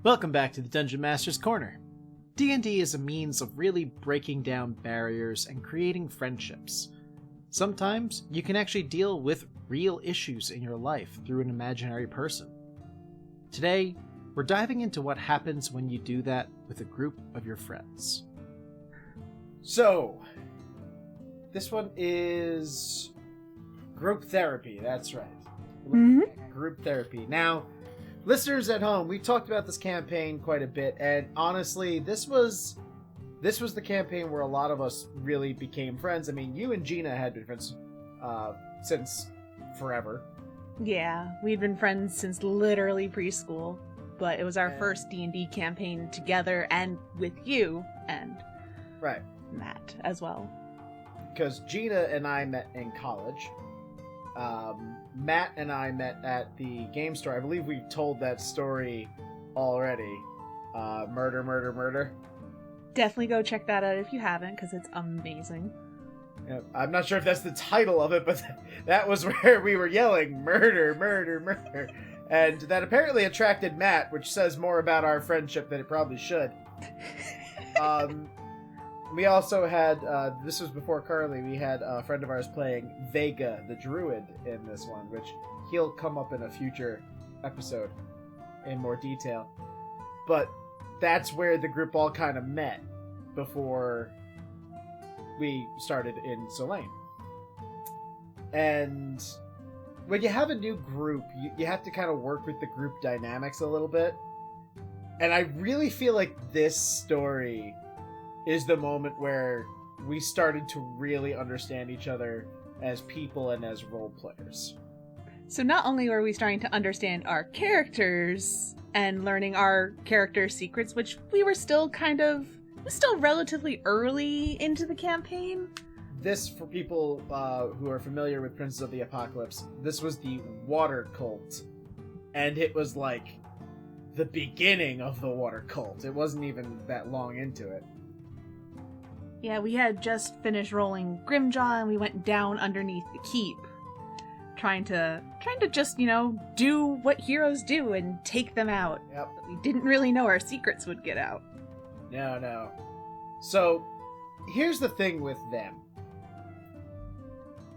Welcome back to the Dungeon Master's Corner. D&D is a means of really breaking down barriers and creating friendships. Sometimes you can actually deal with real issues in your life through an imaginary person. Today, we're diving into what happens when you do that with a group of your friends. So, this one is group therapy, that's right. Group therapy. Now, listeners at home, we talked about this campaign quite a bit, and honestly, this was the campaign where a lot of us really became friends. I mean, you and Gina had been friends since forever. Yeah, we'd been friends since literally preschool, but it was our first D&D campaign together and with you and right, Matt as well. Because Gina and I met in college. Matt and I met at the game store. I believe we told that story already. Murder. Definitely go check that out if you haven't, because it's amazing. Yeah, I'm not sure if that's the title of it, but that was where we were yelling, murder. And that apparently attracted Matt, which says more about our friendship than it probably should. We also had, this was before Carly, we had a friend of ours playing Vega, the druid, in this one, which he'll come up in a future episode in more detail. But that's where the group all kind of met before we started in Solane. And when you have a new group, you have to kind of work with the group dynamics a little bit. And I really feel like this story is the moment where we started to really understand each other as people and as role players. So not only were we starting to understand our characters and learning our character secrets, which we were still relatively early into the campaign. This, for people who are familiar with Princes of the Apocalypse, this was the water cult. And it was like the beginning of the water cult. It wasn't even that long into it. Yeah, we had just finished rolling Grimjaw and we went down underneath the keep. Trying to just, do what heroes do and take them out. Yep. But we didn't really know our secrets would get out. No. So, here's the thing with them.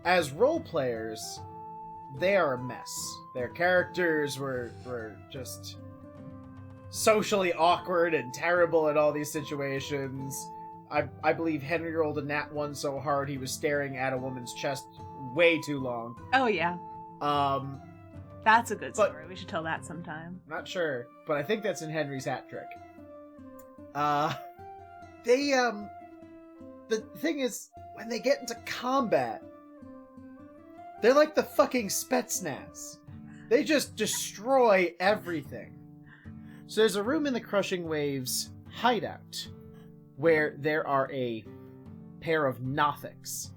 As role players, they are a mess. Their characters were just socially awkward and terrible in all these situations. I believe Henry rolled a nat 1 so hard he was staring at a woman's chest way too long. Oh, yeah. That's a good story. We should tell that sometime. Not sure, but I think that's in Henry's hat trick. The thing is, when they get into combat, they're like the fucking Spetsnaz. They just destroy everything. So there's a room in the Crushing Waves hideout where there are a pair of Nothics.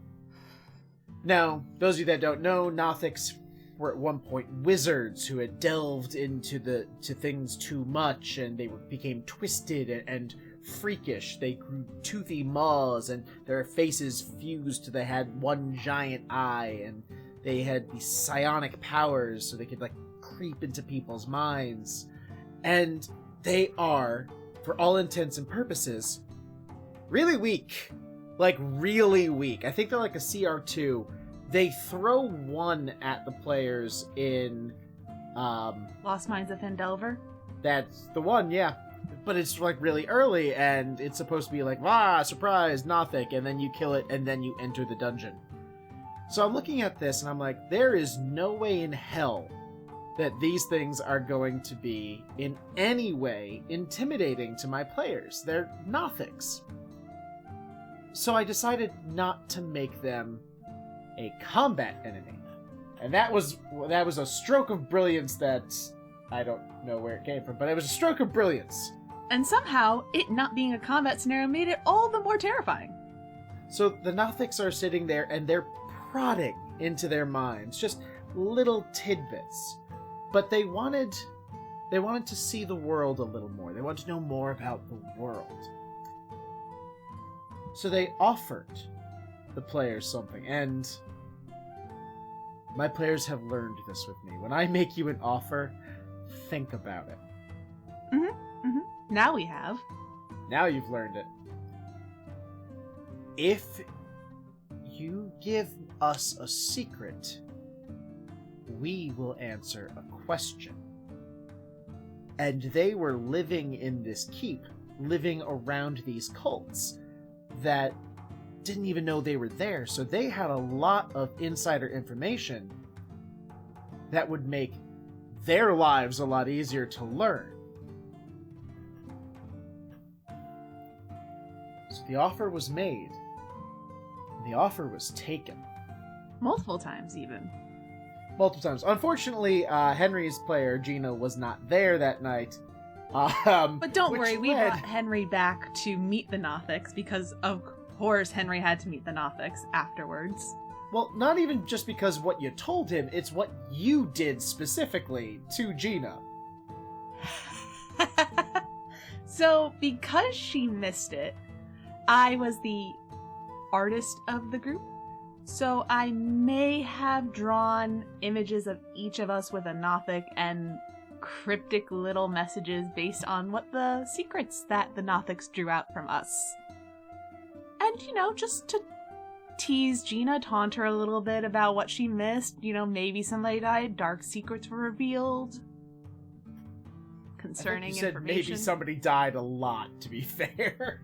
Now, those of you that don't know, Nothics were at one point wizards who had delved into things too much, and they became twisted and freakish. They grew toothy maws, and their faces fused. They had one giant eye, and they had these psionic powers, so they could creep into people's minds. And they are, for all intents and purposes, really weak. Really weak. I think they're like a CR2. They throw one at the players in Lost Mines of Fendelver? That's the one, yeah. But it's really early, and it's supposed to be surprise, Nothic, and then you kill it, and then you enter the dungeon. So I'm looking at this, and I'm like, there is no way in hell that these things are going to be in any way intimidating to my players. They're Nothics. So I decided not to make them a combat enemy. And that was a stroke of brilliance that I don't know where it came from, but it was a stroke of brilliance. And somehow, it not being a combat scenario made it all the more terrifying. So the Nothics are sitting there, and they're prodding into their minds, just little tidbits. But they wanted to see the world a little more. They wanted to know more about the world. So they offered the players something, and my players have learned this with me. When I make you an offer, think about it. Mm-hmm. Now we have. Now you've learned it. If you give us a secret, we will answer a question. And they were living in this keep, living around these cults that didn't even know they were there, so they had a lot of insider information that would make their lives a lot easier to learn. So the offer was made, and the offer was taken. Multiple times, even. Multiple times. Unfortunately, Henry's player, Gina, was not there that night. But don't worry, we brought Henry back to meet the Nothics, because of course Henry had to meet the Nothics afterwards. Well, not even just because what you told him, it's what you did specifically to Gina. So, because she missed it, I was the artist of the group. So I may have drawn images of each of us with a Nothic and cryptic little messages based on what the secrets that the Nothics drew out from us. And, just to tease Gina, taunt her a little bit about what she missed. Maybe somebody died, dark secrets were revealed. Concerning you said information. Maybe somebody died a lot, to be fair.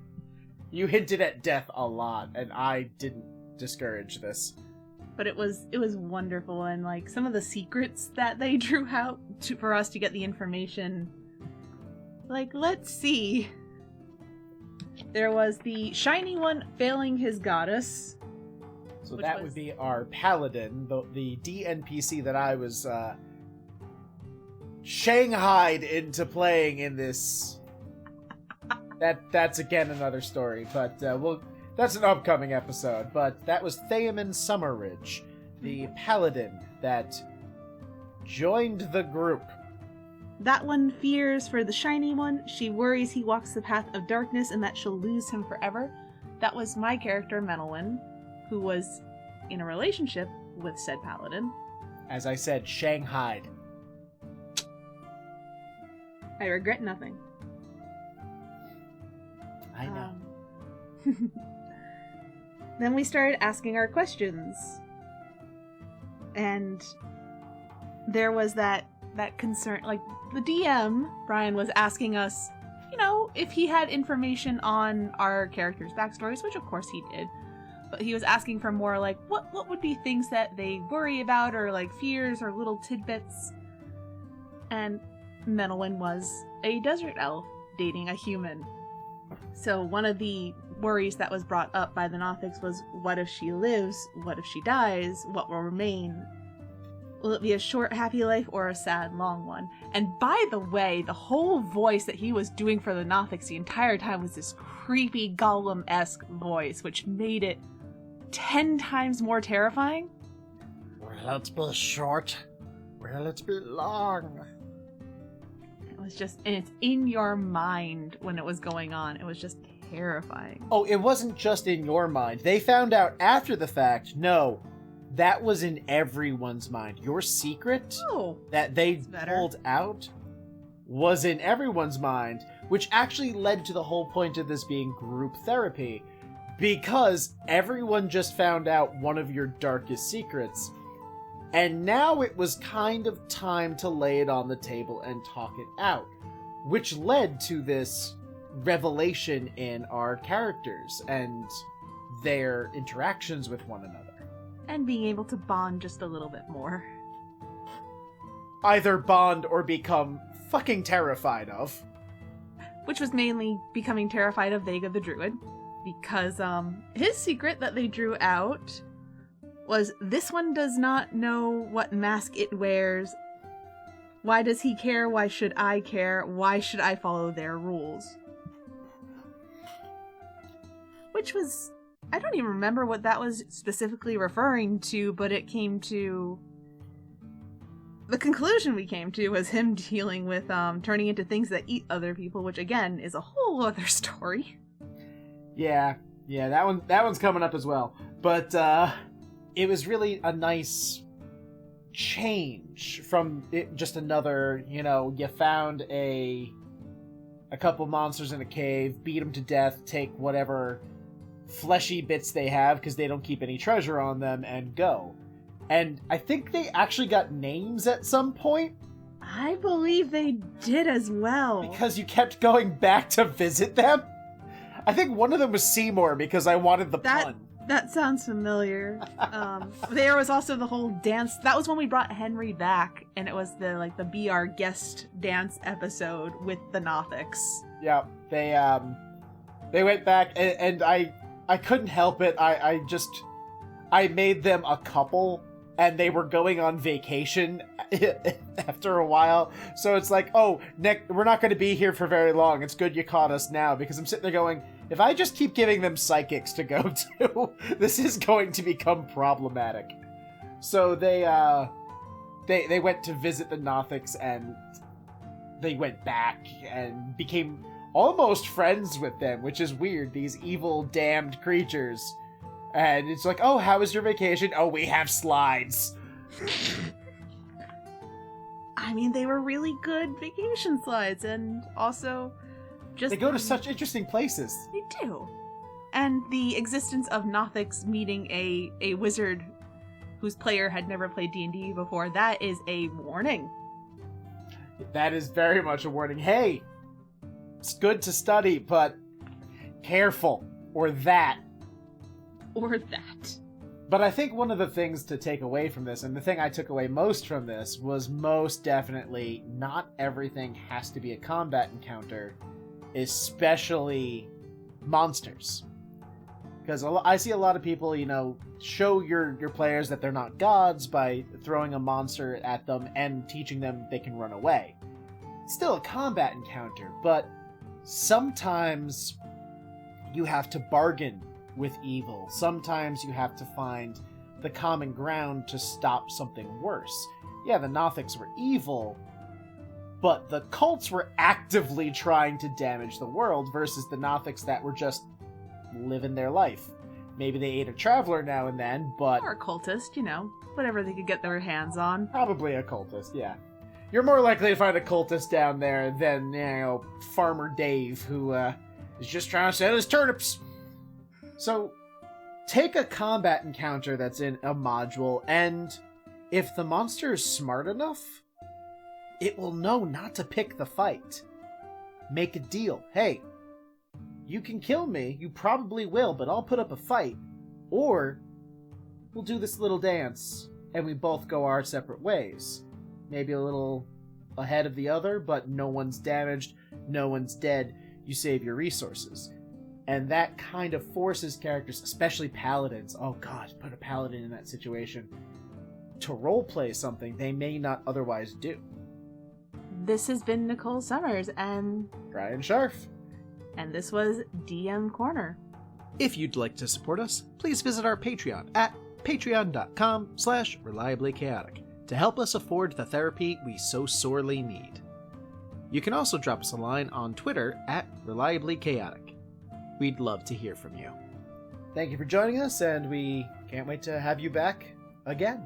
You hinted at death a lot, and I didn't discourage this. But it was wonderful, and some of the secrets that they drew out for us to get the information. Let's see. There was the shiny one failing his goddess. So that would be our paladin, the DNPC that I was shanghaied into playing in this. That's again another story, but that's an upcoming episode. But that was Theoman Summerridge, the paladin that joined the group. That one fears for the shiny one. She worries he walks the path of darkness and that she'll lose him forever. That was my character, Menelwyn, who was in a relationship with said paladin. As I said, shanghaied. I regret nothing. I know. Then we started asking our questions. And there was that concern, the DM, Brian, was asking us, if he had information on our characters' backstories, which of course he did. But he was asking for more, what would be things that they worry about, or, fears, or little tidbits. And Menelwyn was a desert elf dating a human. So one of the worries that was brought up by the Nothics was, what if she lives? What if she dies? What will remain? Will it be a short, happy life or a sad, long one? And by the way, the whole voice that he was doing for the Nothics the entire time was this creepy Gollum-esque voice, which made it 10 times more terrifying. Will it be short? Will it be long? It was just, and it's in your mind when it was going on. It was just terrifying. Oh, it wasn't just in your mind. They found out after the fact, no, that was in everyone's mind. Your secret that they pulled out was in everyone's mind, which actually led to the whole point of this being group therapy, because everyone just found out one of your darkest secrets, and now it was kind of time to lay it on the table and talk it out, which led to this revelation in our characters and their interactions with one another. And being able to bond just a little bit more. Either bond or become fucking terrified of. Which was mainly becoming terrified of Vega the Druid. Because his secret that they drew out was, this one does not know what mask it wears. Why does he care? Why should I care? Why should I follow their rules? Which was, I don't even remember what that was specifically referring to, but it came to, the conclusion we came to was him dealing with turning into things that eat other people, which again is a whole other story. Yeah, that one's coming up as well. But it was really a nice change from it, just another, you found a a couple monsters in a cave, beat them to death, take whatever fleshy bits they have, because they don't keep any treasure on them, and go. And I think they actually got names at some point. I believe they did as well. Because you kept going back to visit them? I think one of them was Seymour, because I wanted the pun. That sounds familiar. There was also the whole dance. That was when we brought Henry back, and it was the Be Our Guest dance episode with the Nothics. Yeah, they went back, and I couldn't help it. I made them a couple, and they were going on vacation after a while. So it's like, oh, Nick, we're not going to be here for very long. It's good you caught us now, because I'm sitting there going, if I just keep giving them psychics to go to, this is going to become problematic. So they went to visit the Nothics, and they went back and became almost friends with them, which is weird. These evil, damned creatures. And it's like, oh, how was your vacation? Oh, we have slides. I mean, they were really good vacation slides, and also just... They go to such interesting places. They do. And the existence of Nothics meeting a wizard whose player had never played D&D before, that is a warning. That is very much a warning. Hey, it's good to study, but careful. Or that. Or that. But I think one of the things to take away from this, and the thing I took away most from this, was most definitely not everything has to be a combat encounter, especially monsters. Because I see a lot of people, show your players that they're not gods by throwing a monster at them and teaching them they can run away. It's still a combat encounter, but sometimes you have to bargain with evil. Sometimes you have to find the common ground to stop something worse. Yeah, the Nothics were evil, but the cults were actively trying to damage the world versus the Nothics that were just living their life. Maybe they ate a traveler now and then, but... Or a cultist, whatever they could get their hands on. Probably a cultist, yeah. You're more likely to find a cultist down there than, Farmer Dave, who is just trying to sell his turnips. So, take a combat encounter that's in a module, and if the monster is smart enough, it will know not to pick the fight. Make a deal. Hey, you can kill me, you probably will, but I'll put up a fight. Or, we'll do this little dance, and we both go our separate ways. Maybe a little ahead of the other, but no one's damaged, no one's dead, you save your resources. And that kind of forces characters, especially paladins, oh god, put a paladin in that situation, to roleplay something they may not otherwise do. This has been Nicole Summers and... Brian Scharf. And this was DM Corner. If you'd like to support us, please visit our Patreon at patreon.com/reliably chaotic to help us afford the therapy we so sorely need. You can also drop us a line on Twitter at Reliably Chaotic. We'd love to hear from you. Thank you for joining us, and we can't wait to have you back again.